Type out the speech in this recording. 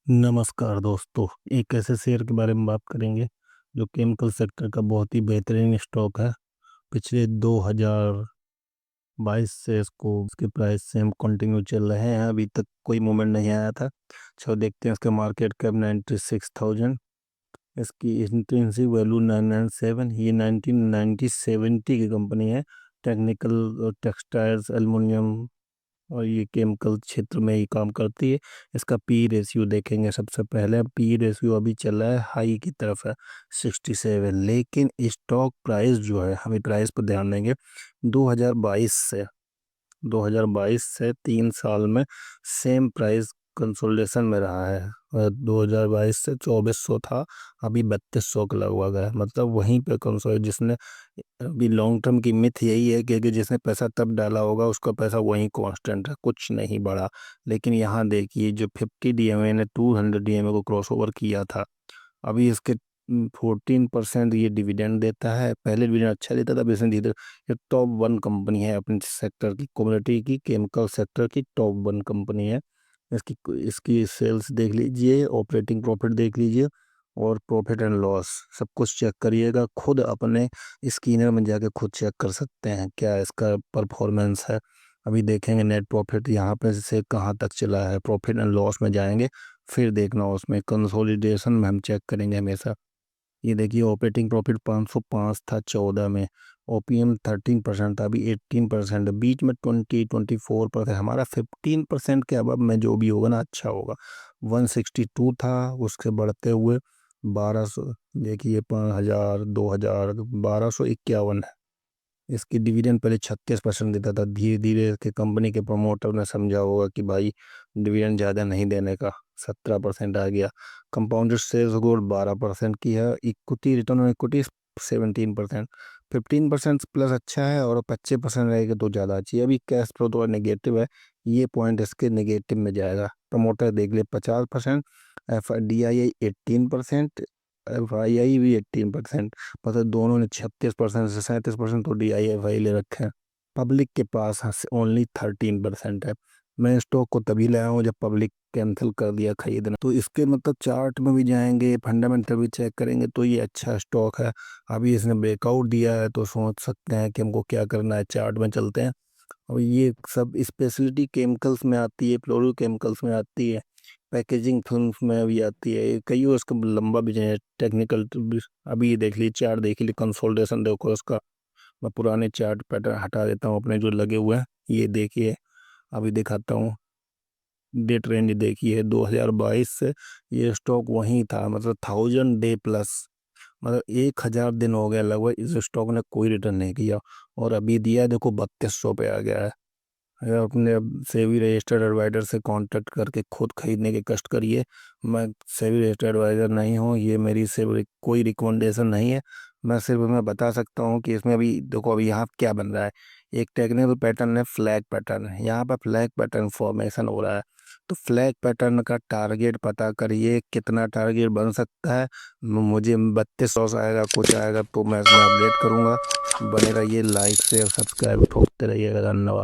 नमस्कार दोस्तों। एक ऐसे शेयर के बारे में बात करेंगे जो केमिकल सेक्टर का बहुत ही बेहतरीन स्टॉक है। पिछले 2022 से इसको इसके प्राइस सेम कंटिन्यू चल रहे हैं, अभी तक कोई मूवमेंट नहीं आया था। चलो देखते हैं। इसका मार्केट कैप 96,000, इसकी इंट्रिंसिक वैल्यू 997। ये 1970 की कंपनी है। टेक्निकल टेक्सटाइल्स एल्युमिनियम और ये केमिकल क्षेत्र में ही काम करती है। इसका पी रेशियो देखेंगे। सबसे पहले पी रेशियो अभी चल रहा है हाई की तरफ है, 67। लेकिन स्टॉक प्राइस जो है, हमें प्राइस पर ध्यान देंगे। 2022 से 3 साल में सेम प्राइस कंसोलिडेशन में रहा है। 2022 से 2400 था, अभी 3200 का लगभग है। मतलब वहीं पे कंसोलिडेट, जिसने अभी लॉन्ग टर्म की मिथ यही है कि जिसने पैसा तब डाला होगा उसका पैसा वहीं कांस्टेंट है, कुछ नहीं बढ़ा। लेकिन यहाँ देखिए, जो 50 डीएमए ने 200 डीएमए को क्रॉस ओवर किया था, अभी इसके 14% ये डिविडेंड देता है। पहले डिविडेंड अच्छा देता था, अभी इसने धीरे। ये टॉप 1 कंपनी है अपने सेक्टर की, कम्युनिटी की, केमिकल सेक्टर की टॉप 1 कंपनी है। इसकी इसकी सेल्स देख लीजिए, ऑपरेटिंग प्रॉफिट देख लीजिए, और प्रॉफिट एंड लॉस सब कुछ चेक करिएगा खुद। अपने स्कैनर में जाके खुद चेक कर सकते हैं क्या इसका परफॉर्मेंस है। अभी देखेंगे नेट प्रॉफिट यहाँ पे से कहाँ तक चला है। प्रॉफिट एंड लॉस में जाएंगे, फिर देखना उसमें कंसोलिडेशन में हम चेक करेंगे हमेशा। ये देखिए, ऑपरेटिंग प्रॉफिट 505 था 14 में। ओपीएम 13% था, अभी 18%। बीच में 24%। हमारा 15% के अब में जो भी होगा ना, अच्छा होगा। 162 था, उसके बढ़ते हुए 1200। देखिए 5000, 2000, 1251 है। इसकी डिविडेंड पहले 36% देता था, धीरे धीरे के कंपनी के प्रमोटर ने समझा होगा कि भाई डिविडेंड ज़्यादा नहीं देने का, 17% आ गया। कंपाउंडेड सेल्स ग्रोथ 12% की है। Equity return on equity 17%। 15% plus अच्छा है, और 25% रहेगा तो ज़्यादा अच्छी है। अभी कैश फ्लो तो नेगेटिव है, ये पॉइंट इसके नेगेटिव में जाएगा। प्रमोटर देख ले 50%, F D I I 18%, F I I भी 18%। मतलब दोनों ने 36% से 37% तो डी आई एफ आई ले रखे हैं। पब्लिक के पास ओनली 13% है। मैं स्टॉक को तभी लाया हूँ जब पब्लिक कैंसिल कर दिया खरीदना। तो इसके मतलब चार्ट में भी जाएंगे, फंडामेंटल भी चेक करेंगे, तो ये अच्छा स्टॉक है। अभी इसने ब्रेकआउट दिया है, तो सोच सकते हैं कि हमको क्या करना है। चार्ट में चलते हैं। और ये सब स्पेशलिटी केमिकल्स में आती है, फ्लोरो केमिकल्स में आती है, पैकेजिंग फिल्म्स में भी आती है। कई उसका लंबा बिजनेस है, टेक्निकल। अभी ये देख लीजिए, चार्ट देख लीजिए, कंसोलिडेशन देखो उसका। मैं पुराने चार्ट पैटर्न हटा देता हूँ अपने जो लगे हुए हैं। ये देखिए, अभी दिखाता हूँ। डेट रेंज देखिए, 2022 से ये स्टॉक वहीं था, मतलब 1000 डे प्लस। मतलब 1000 दिन हो गया लगभग इस स्टॉक ने कोई रिटर्न नहीं किया, और अभी दिया है देखो 3200 पे आ गया है। अगर अपने सेबी रजिस्टर्ड एडवाइजर से कांटेक्ट करके खुद खरीदने के कष्ट करिए। मैं सेबी रजिस्टर्ड एडवाइजर नहीं हूँ, ये मेरी से कोई रिकमेंडेशन नहीं है। मैं बता सकता हूँ कि इसमें अभी देखो, अभी यहाँ क्या बन रहा है। एक टेक्निकल पैटर्न है, फ्लैग पैटर्न है। यहाँ पर फ्लैग पैटर्न फॉर्मेशन हो रहा है। तो फ्लैग पैटर्न का टारगेट पता करिए, कितना टारगेट बन सकता है। मुझे 3200 से आएगा, कुछ आएगा तो मैं इसमें अपडेट करूँगा। बने रहिए, लाइक शेयर सब्सक्राइब ठोकते रहिएगा। धन्यवाद।